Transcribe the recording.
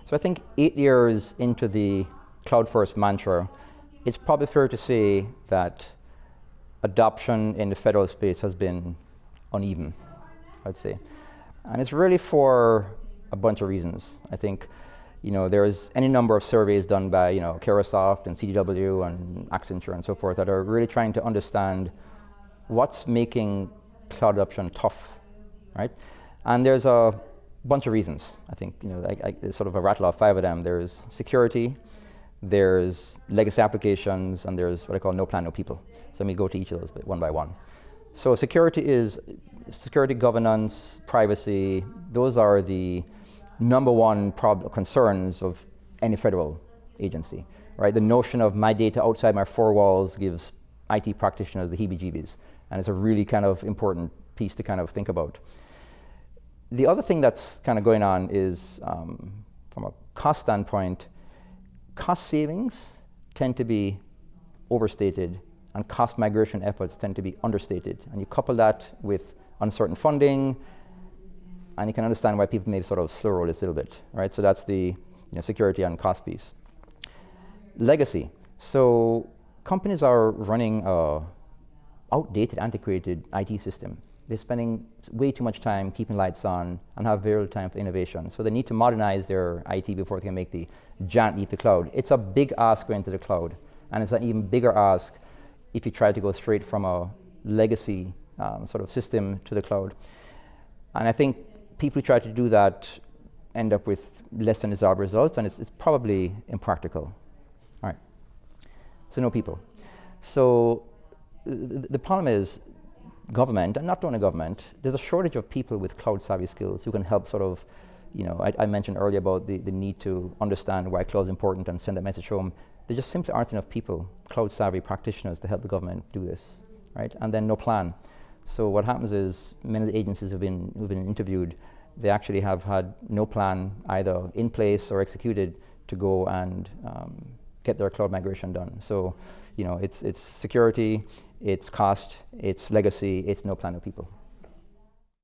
So I think 8 years into the cloud first mantra, it's probably fair to say that adoption in the federal space has been uneven, I'd say. And it's really for a bunch of reasons. I think, there's any number of surveys done by, Caresoft and CDW and Accenture and so forth that are really trying to understand what's making cloud adoption tough, right? And there's a bunch of reasons. I think, I sort of a rattle off 5 of them. There's security, there's legacy applications, and there's what I call no plan, no people. So let me go to each of those one by one. So security is security, governance, privacy. Those are the number one concerns of any federal agency, right? The notion of my data outside my 4 walls gives IT practitioners the heebie-jeebies, and it's a really kind of important piece to kind of think about. The other thing that's kind of going on is, from a cost standpoint, cost savings tend to be overstated and cost migration efforts tend to be understated. And you couple that with uncertain funding, and you can understand why people may sort of slow roll this a little bit, right? So that's the security and cost piece. Legacy. So companies are running an outdated, antiquated IT system. They're spending way too much time keeping lights on and have very little time for innovation. So they need to modernize their IT before they can make the giant leap to cloud. It's a big ask going to the cloud, and it's an even bigger ask if you try to go straight from a legacy sort of system to the cloud. And I think people who try to do that end up with less than desirable results, and it's probably impractical. All right, so no people. So the problem is government, and not only government, there's a shortage of people with cloud savvy skills who can help sort of, I mentioned earlier about the need to understand why cloud is important and send a message home. There just simply aren't enough people, cloud savvy practitioners, to help the government do this, right? And then no plan. So what happens is many of the agencies who've been interviewed, they actually have had no plan either in place or executed to go and get their cloud migration done. So, it's security, it's cost, it's legacy, it's no plan of people.